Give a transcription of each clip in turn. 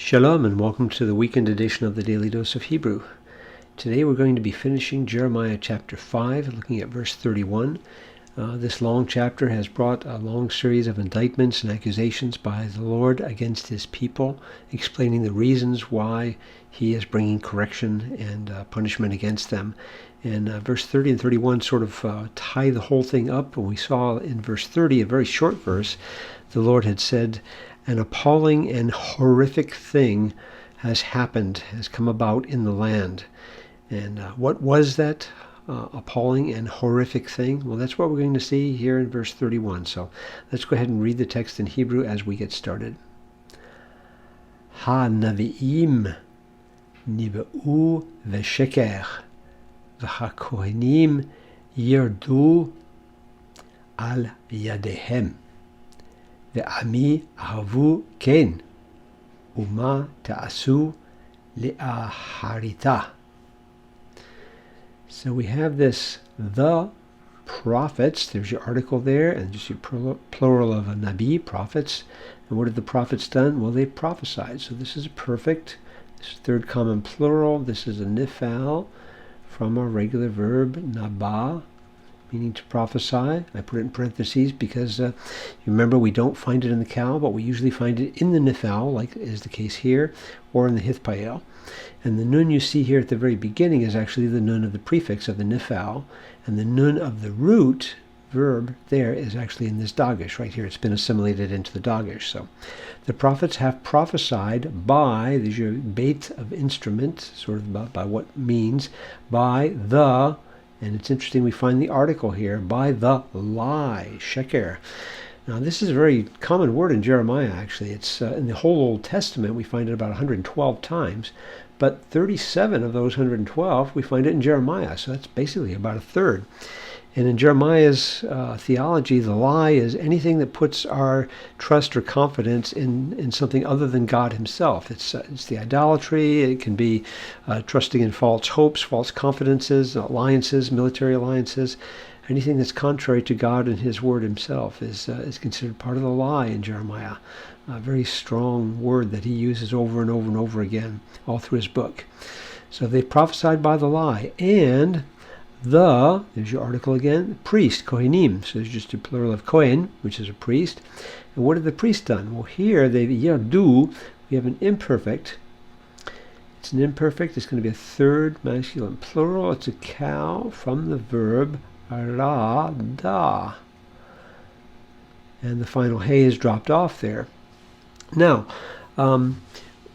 Shalom and welcome to the weekend edition of the Daily Dose of Hebrew. Today we're going to be finishing Jeremiah chapter 5, looking at verse 31. This long chapter has brought a long series of indictments and accusations by the Lord against his people, explaining the reasons why he is bringing correction and punishment against them. And verse 30 and 31 sort of tie the whole thing up. And we saw in verse 30, a very short verse, the Lord had said, "An appalling and horrific thing has happened, has come about in the land." And what was that appalling and horrific thing? Well, that's what we're going to see here in verse 31. So let's go ahead and read the text in Hebrew as we get started. Ha-navi'im nib'u v'sheker v'ha-kohenim yirdu al yadehem. Ve'ami ahavu ken, uma ta'asu le'aharita. So we have this, the prophets, there's your article there, and just your plural of a nabi, prophets. And what have the prophets done? Well, they prophesied. So this is perfect. This is third common plural. This is a nifal from our regular verb, naba, meaning to prophesy. I put it in parentheses because you remember we don't find it in the cow, but we usually find it in the nifal, like is the case here, or in the hithpael. And the nun you see here at the very beginning is actually the nun of the prefix of the nifal, and the nun of the root verb there is actually in this dagesh right here. It's been assimilated into the dagesh. So the prophets have prophesied by, there's your beit of instrument, sort of by what means, by the, and it's interesting we find the article here, by the lie, sheker. Now this is a very common word in Jeremiah actually. It's in the whole Old Testament we find it about 112 times, but 37 of those 112 we find it in Jeremiah, so that's basically about a third. And in Jeremiah's theology, the lie is anything that puts our trust or confidence in something other than God himself. It's the idolatry. It can be trusting in false hopes, false confidences, alliances, military alliances. Anything that's contrary to God and his word himself is considered part of the lie in Jeremiah. A very strong word that he uses over and over and over again all through his book. So they prophesied by the lie. And there's your article again, priest, kohenim. So there's just a plural of kohen, which is a priest. And what have the priests done? Well, here, yardu, we have an imperfect. It's an imperfect. It's going to be a third masculine plural. It's a cow from the verb rada. And the final hey is dropped off there. Now,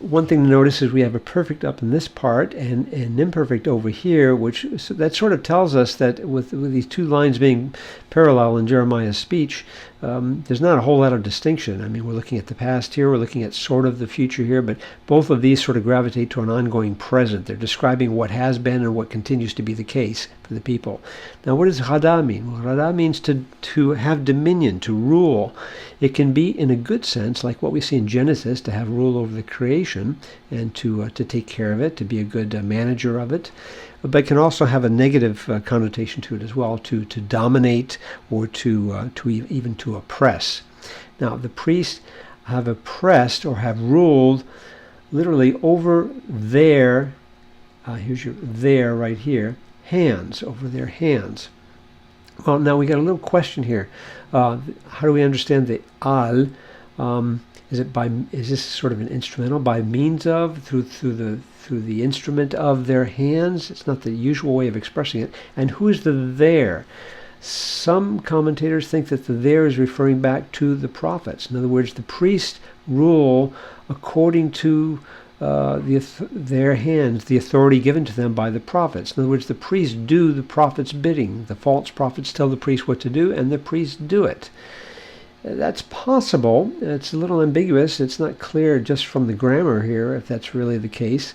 one thing to notice is we have a perfect up in this part and an imperfect over here, which so that sort of tells us that with these two lines being parallel in Jeremiah's speech, there's not a whole lot of distinction. I mean, we're looking at the past here, we're looking at sort of the future here, but both of these sort of gravitate to an ongoing present. They're describing what has been and what continues to be the case for the people. Now, what does Rada mean? Well, Rada means to have dominion, to rule. It can be in a good sense, like what we see in Genesis, to have rule over the creation and to take care of it, to be a good manager of it. But can also have a negative connotation to it as well, to dominate or even to oppress. Now, the priests have oppressed or have ruled literally over their, here's your there right here, hands, over their hands. Well, now we got a little question here. How do we understand the al? Is this sort of an instrumental by means of, through the instrument of their hands? It's not the usual way of expressing it. And who is the there? Some commentators think that the there is referring back to the prophets. In other words, the priests rule according to their hands, the authority given to them by the prophets. In other words, the priests do the prophet's bidding. The false prophets tell the priests what to do, and the priests do it. That's possible. It's a little ambiguous. It's not clear just from the grammar here if that's really the case.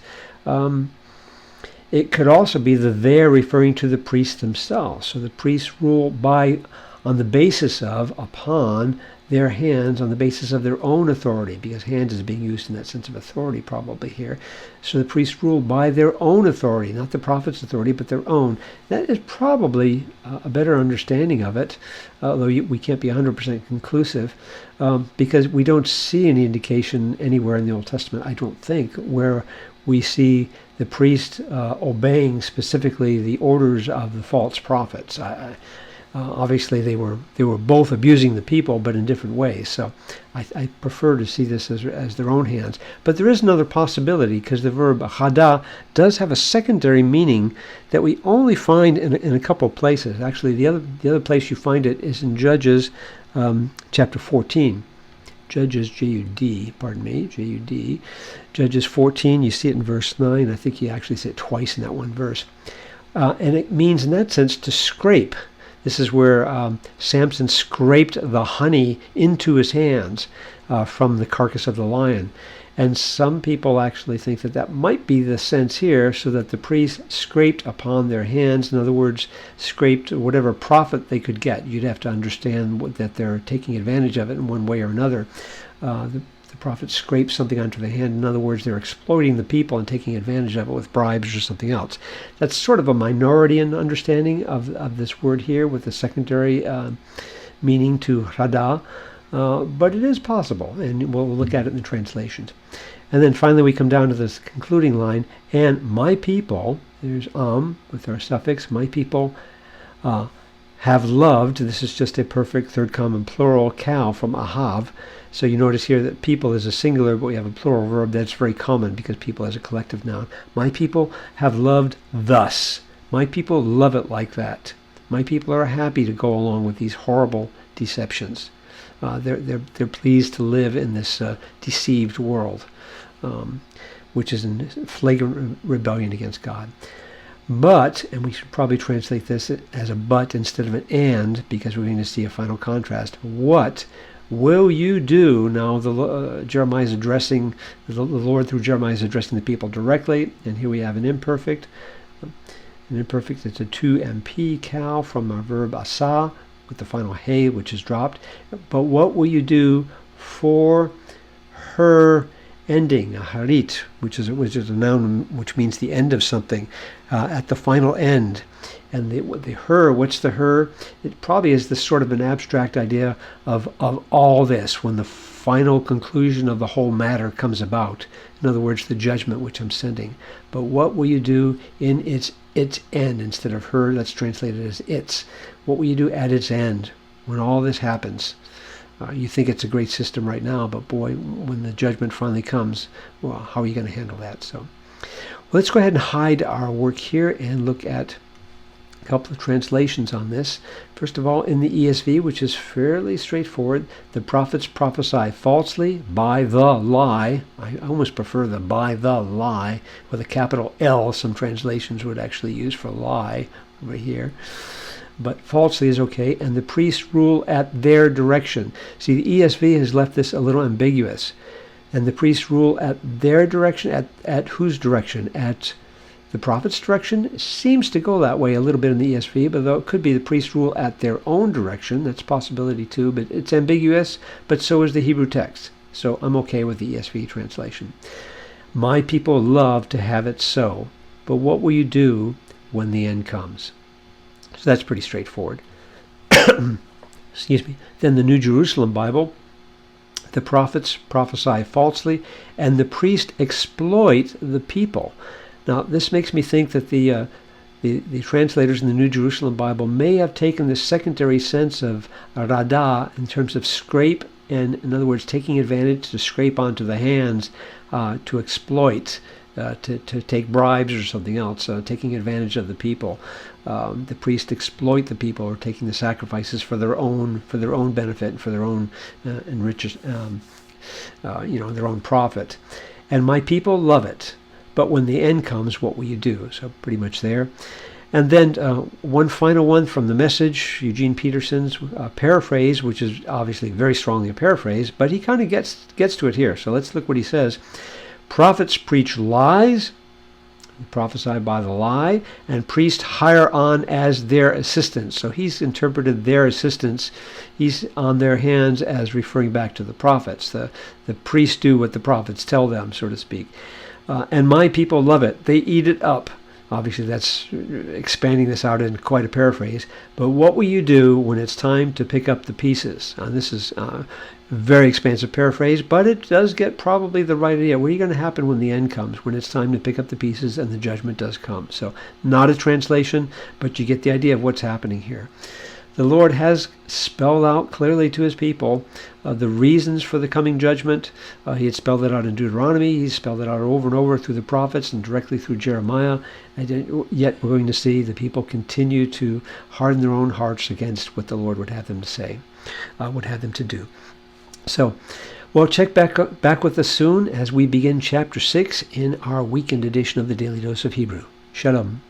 It could also be the there referring to the priests themselves. So the priests rule on the basis of, upon their hands on the basis of their own authority, because hand is being used in that sense of authority probably here. So the priests rule by their own authority, not the prophet's authority, but their own. That is probably a better understanding of it, although we can't be 100% conclusive, because we don't see any indication anywhere in the Old Testament, I don't think, where we see the priest obeying specifically the orders of the false prophets. Obviously, they were both abusing the people, but in different ways. So I prefer to see this as their own hands. But there is another possibility, because the verb hada does have a secondary meaning that we only find in a couple of places. Actually, the other place you find it is in Judges chapter 14. Judges, J-U-D, pardon me, J-U-D. Judges 14, you see it in verse 9. I think you actually see it twice in that one verse. And it means, in that sense, to scrape. This is where Samson scraped the honey into his hands from the carcass of the lion. And some people actually think that that might be the sense here, so that the priest scraped upon their hands. In other words, scraped whatever profit they could get. You'd have to understand that they're taking advantage of it in one way or another. The prophet scrapes something onto the hand. In other words, they're exploiting the people and taking advantage of it with bribes or something else. That's sort of a minority in understanding of this word here, with the secondary meaning to hada. But it is possible, and we'll look at it in the translations. And then finally we come down to this concluding line, and my people, there's with our suffix, my people have loved, this is just a perfect third common plural, cow from ahav. So you notice here that people is a singular, but we have a plural verb. That's very common, because people is a collective noun. My people have loved thus. My people love it like that. My people are happy to go along with these horrible deceptions. They're pleased to live in this deceived world, which is in flagrant rebellion against God. But, and we should probably translate this as a but instead of an and, because we're going to see a final contrast. What will you do? Now Jeremiah is addressing, the Lord through Jeremiah is addressing the people directly, and here we have an imperfect. An imperfect, it's a 2MP, cow, from our verb asa, with the final hey, which is dropped. But what will you do for her ending, a harit, which is a noun which means the end of something, at the final end. And the her, what's the her? It probably is this sort of an abstract idea of all this, when the final conclusion of the whole matter comes about. In other words, the judgment which I'm sending. But what will you do in its end? Instead of her, that's translated as its. What will you do at its end, when all this happens? You think it's a great system right now, but boy, when the judgment finally comes, well, how are you going to handle that? So let's go ahead and hide our work here and look at a couple of translations on this. First of all, in the ESV, which is fairly straightforward, the prophets prophesy falsely by the lie. I almost prefer the by the lie with a capital L. Some translations would actually use for lie over here. But falsely is okay, and the priests rule at their direction. See, the ESV has left this a little ambiguous. And the priests rule at their direction, at whose direction? At the prophet's direction? It seems to go that way a little bit in the ESV, but though it could be the priests rule at their own direction. That's a possibility too, but it's ambiguous, but so is the Hebrew text. So I'm okay with the ESV translation. My people love to have it so, but what will you do when the end comes? So that's pretty straightforward. Excuse me. Then the New Jerusalem Bible, the prophets prophesy falsely, and the priest exploit the people. Now, this makes me think that the translators in the New Jerusalem Bible may have taken this secondary sense of rada in terms of scrape, and in other words, taking advantage to scrape onto the hands, to exploit, to take bribes or something else, taking advantage of the people. The priests exploit the people, or taking the sacrifices for their own benefit and for their own their own profit. And my people love it. But when the end comes, what will you do? So pretty much there. And then one final one from the Message, Eugene Peterson's paraphrase, which is obviously very strongly a paraphrase, but he kind of gets to it here. So let's look what he says. Prophets preach lies, prophesy by the lie, and priests hire on as their assistants. So he's interpreted their assistants. He's on their hands as referring back to the prophets. The priests do what the prophets tell them, so to speak. And my people love it. They eat it up. Obviously, that's expanding this out in quite a paraphrase. But what will you do when it's time to pick up the pieces? This is a very expansive paraphrase, but it does get probably the right idea. What are you going to happen when the end comes, when it's time to pick up the pieces and the judgment does come? So not a translation, but you get the idea of what's happening here. The Lord has spelled out clearly to his people the reasons for the coming judgment. He had spelled it out in Deuteronomy. He spelled it out over and over through the prophets and directly through Jeremiah. And yet we're going to see the people continue to harden their own hearts against what the Lord would have them to say, would have them to do. So, well, check back with us soon as we begin chapter 6 in our weekend edition of the Daily Dose of Hebrew. Shalom.